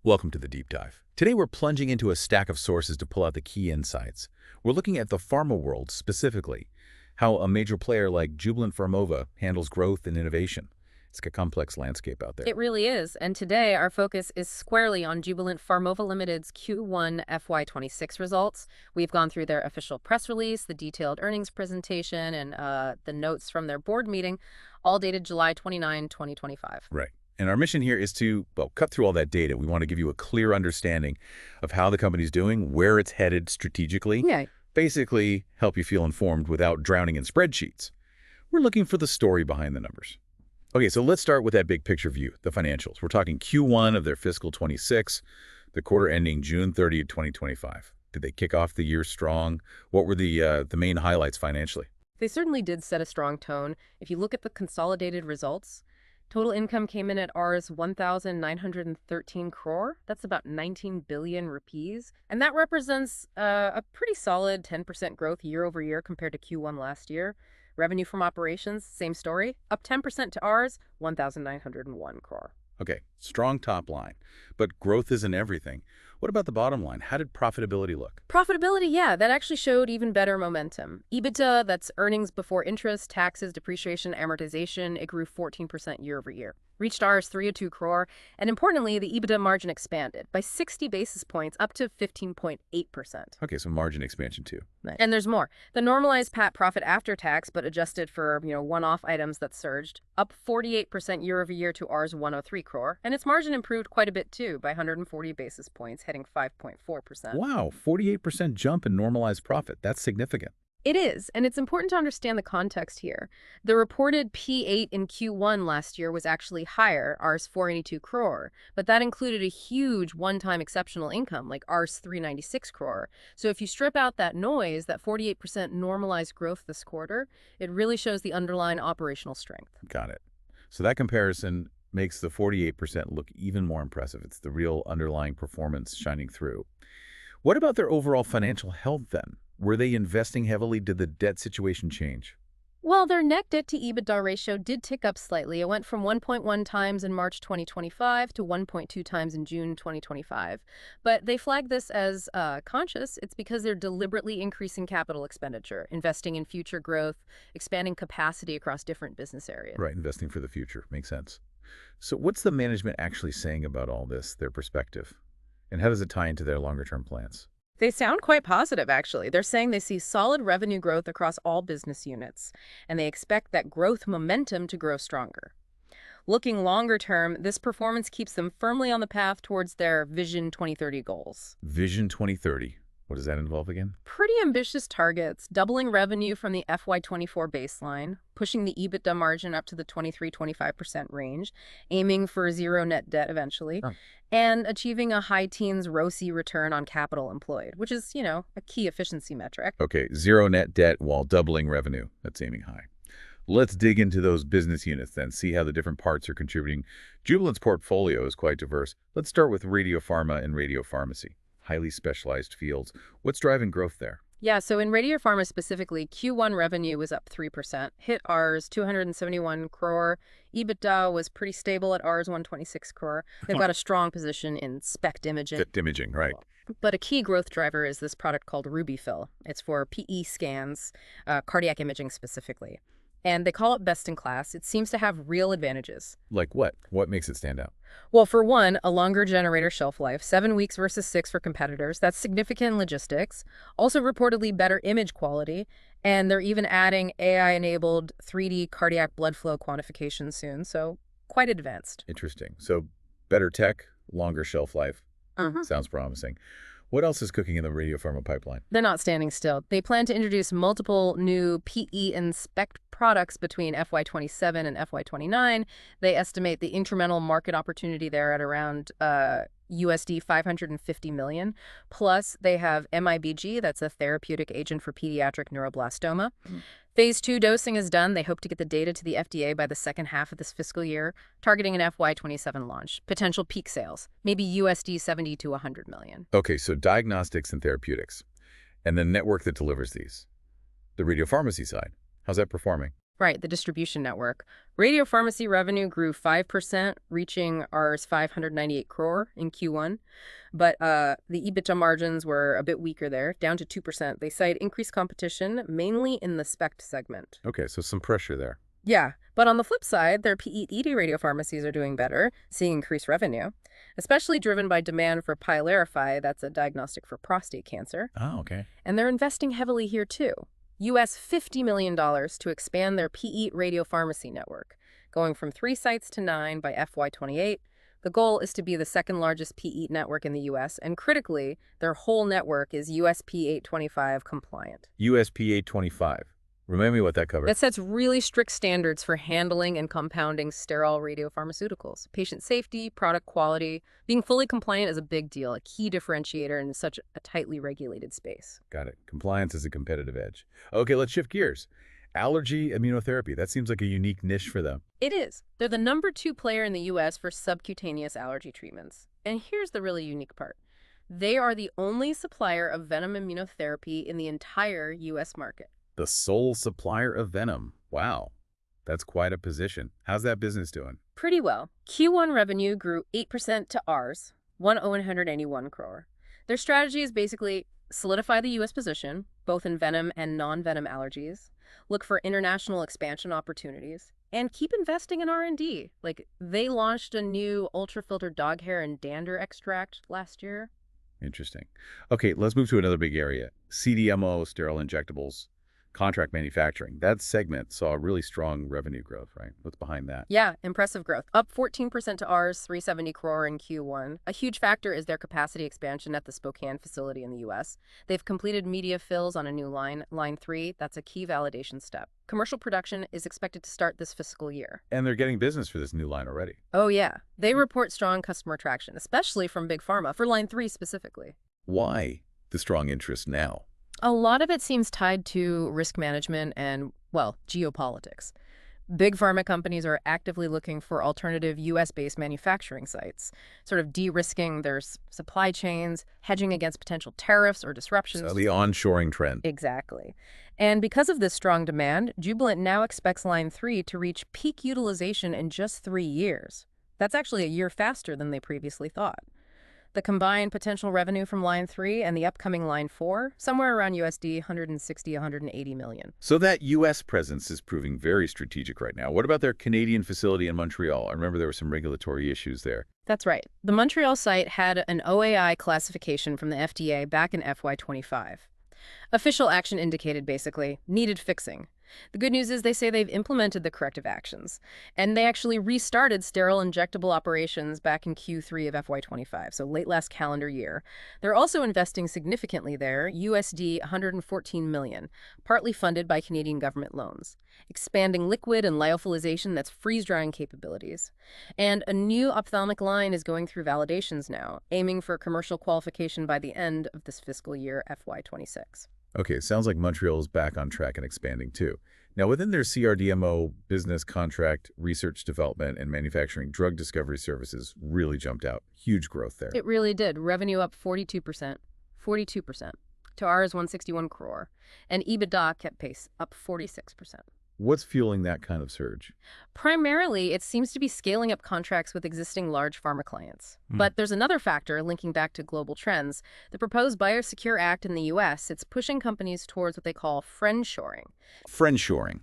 Welcome to the Deep Dive. Today we're plunging into a stack of sources to pull out the key insights. We're looking at the pharma world specifically, how a major player like Jubilant Pharmova handles growth and innovation. It's a complex landscape out there. It really is, and today our focus is squarely on Jubilant Pharmova Ltd's Q1 FY26 results. We've gone through their official press release, the detailed earnings presentation, and the notes from their board meeting, all dated July 29, 2025. Right. And our mission here is to, cut through all that data. We want to give you a clear understanding of how the company's doing, where it's headed strategically. Yeah. Basically, help you feel informed without drowning in spreadsheets. We're looking for the story behind the numbers. Okay, so let's start with that big picture view, the financials. We're talking Q1 of their fiscal 26, the quarter ending June 30th, 2025. Did they kick off the year strong? What were the main highlights financially? They certainly did set a strong tone. If you look at the consolidated results, total income came in at Rs 1,913 crore. That's about 19 billion rupees. And that represents a pretty solid 10% growth year over year compared to Q1 last year. Revenue from operations, same story, up 10% to Rs 1,901 crore. Okay, strong top line, but growth isn't everything. What about the bottom line? How did profitability look? Profitability, yeah, that actually showed even better momentum. EBITDA, that's earnings before interest, taxes, depreciation, amortization, it grew 14% year over year. Reached Rs 302 crore, and importantly, the EBITDA margin expanded by 60 basis points up to 15.8%. Okay, so margin expansion too. Right. And there's more. The normalized PAT profit after tax, but adjusted for, one-off items that surged, up 48% year over year to Rs 103 crore, and its margin improved quite a bit too, by 140 basis points, hitting 5.4%. Wow, 48% jump in normalized profit. That's significant. It is, and it's important to understand the context here. The reported P8 in Q1 last year was actually higher, Rs 482 crore, but that included a huge one-time exceptional income like Rs 396 crore. So if you strip out that noise, that 48% normalized growth this quarter, it really shows the underlying operational strength. Got it. So that comparison makes the 48% look even more impressive. It's the real underlying performance shining through. What about their overall financial health then? Were they investing heavily? Did the debt situation change? Well, their net debt to EBITDA ratio did tick up slightly. It went from 1.1 times in March 2025 to 1.2 times in June 2025. But they flag this as conscious. It's because they're deliberately increasing capital expenditure, investing in future growth, expanding capacity across different business areas. Right, investing for the future. Makes sense. So what's the management actually saying about all this, their perspective? And how does it tie into their longer-term plans? They sound quite positive, actually. They're saying they see solid revenue growth across all business units, and they expect that growth momentum to grow stronger. Looking longer term, this performance keeps them firmly on the path towards their Vision 2030 goals. Vision 2030. What does that involve again? Pretty ambitious targets, doubling revenue from the FY24 baseline, pushing the EBITDA margin up to the 23-25% range, aiming for zero net debt eventually, and achieving a high teens ROCE return on capital employed, which is, a key efficiency metric. Okay, zero net debt while doubling revenue. That's aiming high. Let's dig into those business units then, see how the different parts are contributing. Jubilant's portfolio is quite diverse. Let's start with radiopharma and radiopharmacy. Highly specialized fields. What's driving growth there? Yeah, so in radiopharma specifically, Q1 revenue was up 3%, hit Rs 271 crore. EBITDA was pretty stable at Rs 126 crore. They've got a strong position in SPECT imaging. SPECT imaging, right. But a key growth driver is this product called RubyFill. It's for PE scans, cardiac imaging specifically. And they call it best in class. It seems to have real advantages. Like what? What makes it stand out? Well, for one, a longer generator shelf life, 7 weeks versus 6 for competitors. That's significant in logistics. Also reportedly better image quality. And they're even adding AI-enabled 3D cardiac blood flow quantification soon. So quite advanced. Interesting. So better tech, longer shelf life. Sounds promising. What else is cooking in the radiopharma pipeline? They're not standing still. They plan to introduce multiple new PE and SPECT products between FY27 and FY29. They estimate the incremental market opportunity there at around USD 550 million. Plus, they have MIBG, that's a therapeutic agent for pediatric neuroblastoma. Phase 2 dosing is done. They hope to get the data to the FDA by the second half of this fiscal year, targeting an FY27 launch. Potential peak sales, maybe USD 70 to 100 million. Okay, so diagnostics and therapeutics, and the network that delivers these. The radiopharmacy side, how's that performing? Right, the distribution network. Radiopharmacy revenue grew 5%, reaching Rs 598 crore in Q1. But the EBITDA margins were a bit weaker there, down to 2%. They cite increased competition, mainly in the SPECT segment. Okay, so some pressure there. Yeah, but on the flip side, their PET radiopharmacies are doing better, seeing increased revenue, especially driven by demand for Pylarify, that's a diagnostic for prostate cancer. Oh, okay. And they're investing heavily here too. US $50 million to expand their PE radiopharmacy network, going from 3 sites to 9 by FY28. The goal is to be the second largest PE network in the US, and critically, their whole network is USP 825 compliant. USP 825. Remind me what that covers. That sets really strict standards for handling and compounding sterile radiopharmaceuticals. Patient safety, product quality. Being fully compliant is a big deal, a key differentiator in such a tightly regulated space. Got it. Compliance is a competitive edge. Okay, let's shift gears. Allergy immunotherapy. That seems like a unique niche for them. It is. They're the #2 player in the US for subcutaneous allergy treatments. And here's the really unique part. They are the only supplier of venom immunotherapy in the entire US market. The sole supplier of venom. Wow. That's quite a position. How's that business doing? Pretty well. Q1 revenue grew 8% to Rs 181 crore. Their strategy is basically solidify the US position, both in venom and non-venom allergies, look for international expansion opportunities, and keep investing in R&D. Like, they launched a new ultra-filtered dog hair and dander extract last year. Interesting. Okay, let's move to another big area. CDMO, sterile injectables. Contract manufacturing. That segment saw really strong revenue growth, right? What's behind that? Yeah, impressive growth. Up 14% to Rs 370 crore in Q1. A huge factor is their capacity expansion at the Spokane facility in the US. They've completed media fills on a new line, Line 3. That's a key validation step. Commercial production is expected to start this fiscal year. And they're getting business for this new line already. Oh yeah, they report strong customer traction, especially from Big Pharma, for Line 3 specifically. Why the strong interest now? A lot of it seems tied to risk management and, well, geopolitics. Big pharma companies are actively looking for alternative US-based manufacturing sites, sort of de-risking their supply chains, hedging against potential tariffs or disruptions. So the onshoring trend. Exactly. And because of this strong demand, Jubilant now expects Line 3 to reach peak utilization in just 3 years. That's actually a year faster than they previously thought. The combined potential revenue from Line 3 and the upcoming Line 4, somewhere around USD 160, 180 million. So that U.S. presence is proving very strategic right now. What about their Canadian facility in Montreal? I remember there were some regulatory issues there. That's right. The Montreal site had an OAI classification from the FDA back in FY25. Official action indicated, basically, needed fixing. The good news is they say they've implemented the corrective actions, and they actually restarted sterile injectable operations back in Q3 of FY25, so late last calendar year. They're also investing significantly there, USD 114 million, partly funded by Canadian government loans, expanding liquid and lyophilization, that's freeze-drying capabilities. And a new ophthalmic line is going through validations now, aiming for commercial qualification by the end of this fiscal year, FY26. Okay, it sounds like Montreal is back on track and expanding too. Now, within their CRDMO business contract, research development, and manufacturing, drug discovery services really jumped out. Huge growth there. It really did. Revenue up 42%, to Rs 161 crore, and EBITDA kept pace, up 46%. What's fueling that kind of surge? Primarily, it seems to be scaling up contracts with existing large pharma clients. But there's another factor linking back to global trends. The proposed Biosecure Act in the U.S., it's pushing companies towards what they call friendshoring. Friendshoring,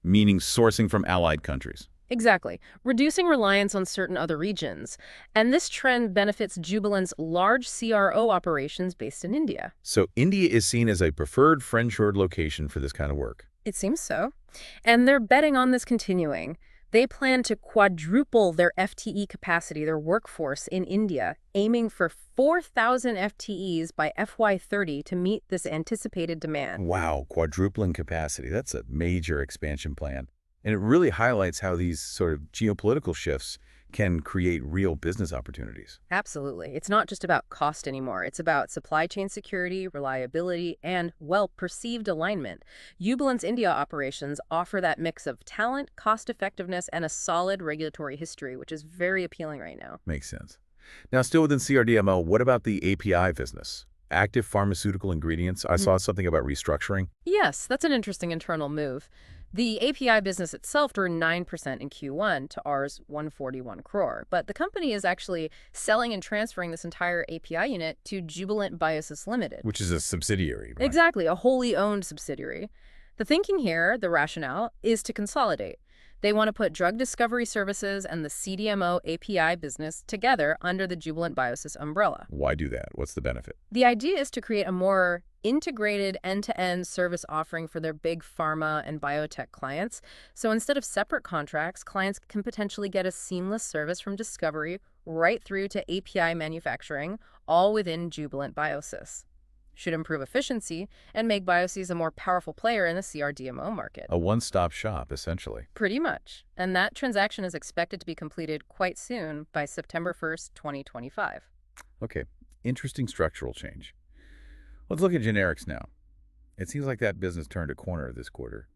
meaning sourcing from allied countries. Exactly. Reducing reliance on certain other regions. And this trend benefits Jubilant's large CRO operations based in India. So India is seen as a preferred friendshored location for this kind of work. It seems so. And they're betting on this continuing. They plan to quadruple their FTE capacity, their workforce in India, aiming for 4,000 FTEs by FY30 to meet this anticipated demand. Wow, quadrupling capacity. That's a major expansion plan. And it really highlights how these sort of geopolitical shifts can create real business opportunities. Absolutely. It's not just about cost anymore. It's about supply chain security, reliability, and, well, perceived alignment. Jubilant's India operations offer that mix of talent, cost-effectiveness, and a solid regulatory history, which is very appealing right now. Makes sense. Now, still within CRDMO, what about the API business? Active pharmaceutical ingredients? I saw something about restructuring. Yes, that's an interesting internal move. The API business itself grew 9% in Q1 to Rs 141 crore, but the company is actually selling and transferring this entire API unit to Jubilant Pharmova Ltd. Which is a subsidiary, right? Exactly, a wholly owned subsidiary. The thinking here, the rationale, is to consolidate. They want to put drug discovery services and the CDMO API business together under the Jubilant Biosys umbrella. Why do that? What's the benefit? The idea is to create a more integrated end-to-end service offering for their big pharma and biotech clients. So instead of separate contracts, clients can potentially get a seamless service from discovery right through to API manufacturing, all within Jubilant Biosys. Should improve efficiency and make Biosys a more powerful player in the CRDMO market. A one-stop shop, essentially. Pretty much. And that transaction is expected to be completed quite soon, by September 1st, 2025. Okay, interesting structural change. Let's look at generics now. It seems like that business turned a corner this quarter,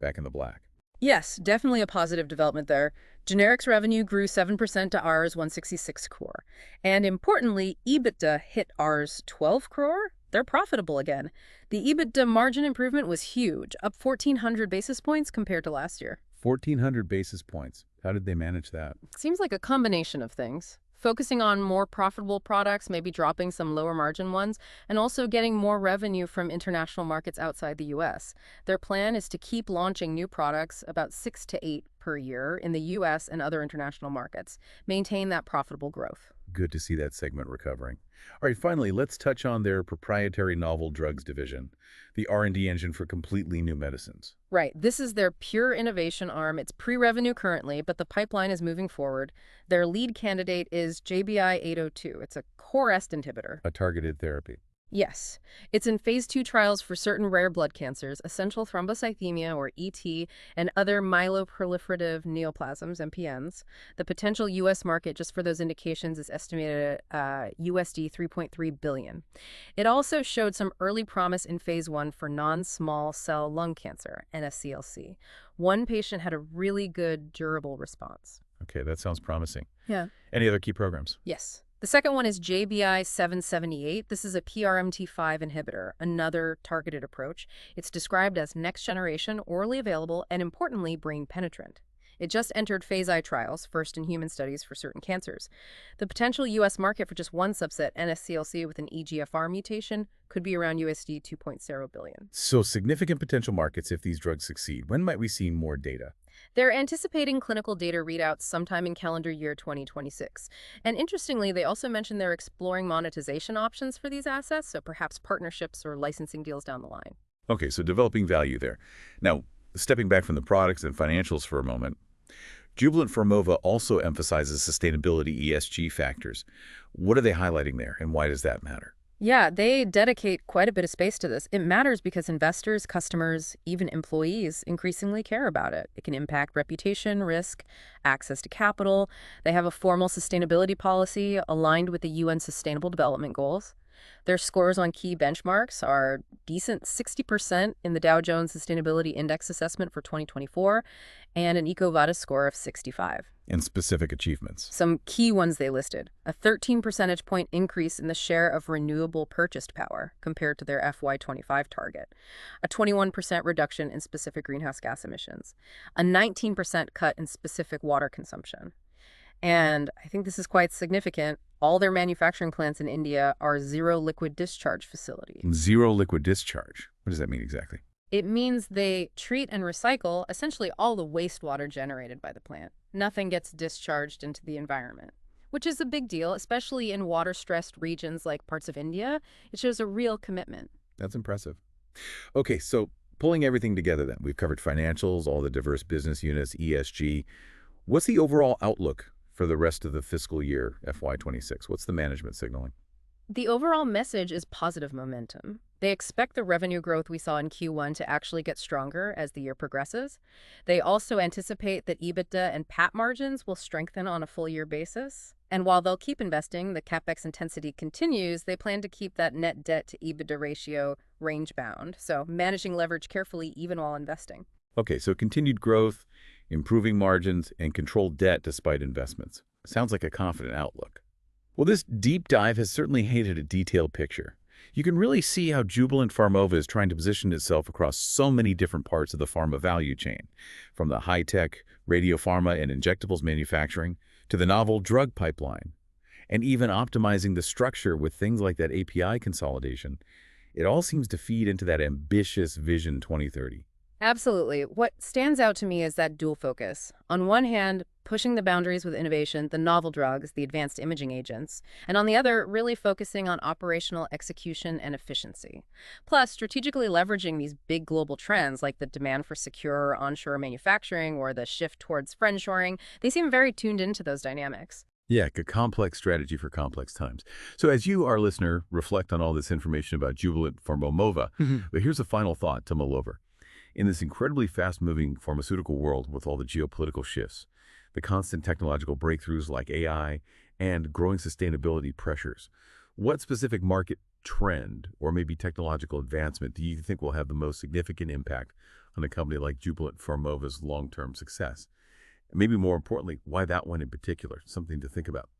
back in the black. Yes, definitely a positive development there. Generics revenue grew 7% to Rs 166 crore. And importantly, EBITDA hit Rs 12 crore. They're profitable again. The EBITDA margin improvement was huge, up 1,400 basis points compared to last year. 1,400 basis points. How did they manage that? Seems like a combination of things. Focusing on more profitable products, maybe dropping some lower margin ones, and also getting more revenue from international markets outside the U.S. Their plan is to keep launching new products, about 6 to 8 per year, in the U.S. and other international markets. Maintain that profitable growth. Good to see that segment recovering. All right, finally, let's touch on their proprietary novel drugs division, the R&D engine for completely new medicines. Right. This is their pure innovation arm. It's pre-revenue currently, but the pipeline is moving forward. Their lead candidate is JBI 802. It's a CoREST inhibitor. A targeted therapy. Yes. It's in phase 2 trials for certain rare blood cancers, essential thrombocythemia, or ET, and other myeloproliferative neoplasms, MPNs. The potential U.S. market just for those indications is estimated at USD 3.3 billion. It also showed some early promise in phase 1 for non-small cell lung cancer, NSCLC. One patient had a really good, durable response. Okay, that sounds promising. Yeah. Any other key programs? Yes. The second one is JBI 778. This is a PRMT5 inhibitor, another targeted approach. It's described as next generation, orally available, and importantly, brain penetrant. It just entered phase I trials, first in human studies for certain cancers. The potential U.S. market for just one subset, NSCLC with an EGFR mutation, could be around USD 2.0 billion. So significant potential markets if these drugs succeed. When might we see more data? They're anticipating clinical data readouts sometime in calendar year 2026. And interestingly, they also mentioned they're exploring monetization options for these assets, so perhaps partnerships or licensing deals down the line. Okay, so developing value there. Now, stepping back from the products and financials for a moment, Jubilant Pharmova also emphasizes sustainability ESG factors. What are they highlighting there, and why does that matter? Yeah, they dedicate quite a bit of space to this. It matters because investors, customers, even employees increasingly care about it. It can impact reputation, risk, access to capital. They have a formal sustainability policy aligned with the UN Sustainable Development Goals. Their scores on key benchmarks are decent, 60% in the Dow Jones Sustainability Index Assessment for 2024 and an EcoVadis score of 65. And specific achievements. Some key ones they listed: a 13 percentage point increase in the share of renewable purchased power compared to their FY25 target, a 21% reduction in specific greenhouse gas emissions, a 19% cut in specific water consumption. And I think this is quite significant. All their manufacturing plants in India are zero liquid discharge facilities. Zero liquid discharge. What does that mean exactly? It means they treat and recycle essentially all the wastewater generated by the plant. Nothing gets discharged into the environment, which is a big deal, especially in water-stressed regions like parts of India. It shows a real commitment. That's impressive. Okay, so pulling everything together then, we've covered financials, all the diverse business units, ESG. What's the overall outlook for the rest of the fiscal year, FY26? What's the management signaling? The overall message is positive momentum. They expect the revenue growth we saw in Q1 to actually get stronger as the year progresses. They also anticipate that EBITDA and PAT margins will strengthen on a full-year basis. And while they'll keep investing, the CapEx intensity continues, they plan to keep that net debt to EBITDA ratio range-bound, so managing leverage carefully even while investing. Okay, so continued growth, improving margins, and controlled debt despite investments. Sounds like a confident outlook. Well, this deep dive has certainly painted a detailed picture. You can really see how Jubilant Pharmova is trying to position itself across so many different parts of the pharma value chain, from the high-tech, radiopharma and injectables manufacturing to the novel drug pipeline, and even optimizing the structure with things like that API consolidation. It all seems to feed into that ambitious Vision 2030. Absolutely. What stands out to me is that dual focus. On one hand, pushing the boundaries with innovation, the novel drugs, the advanced imaging agents, and on the other, really focusing on operational execution and efficiency. Plus, strategically leveraging these big global trends like the demand for secure onshore manufacturing or the shift towards friendshoring, they seem very tuned into those dynamics. Yeah, a complex strategy for complex times. So as you, our listener, reflect on all this information about Jubilant Pharmova, but here's a final thought to mull over. In this incredibly fast-moving pharmaceutical world with all the geopolitical shifts, the constant technological breakthroughs like AI, and growing sustainability pressures, what specific market trend or maybe technological advancement do you think will have the most significant impact on a company like Jubilant Pharmova's long-term success? And maybe more importantly, why that one in particular? Something to think about.